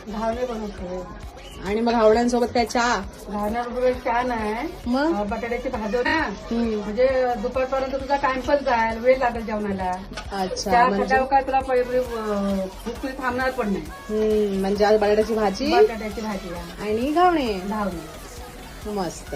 घावणे बनवते. आणि मग घावड्यांसोबत काय चहा? घावण्याबरोबर चहा नाही, मग बटाट्याची भाजी ना, म्हणजे दुपारपर्यंत तुझा टाइम पण जाईल, वेळ लागेल जेवणाला. अच्छा, चहा म्हणजे खाल्ल्यावर काय तुला भूक तुझी थांबणार पण नाही. म्हणजे आज बटाट्याची भाजी बटाट्याची भाजी आहे. आणि घावणे. घावणे मस्त.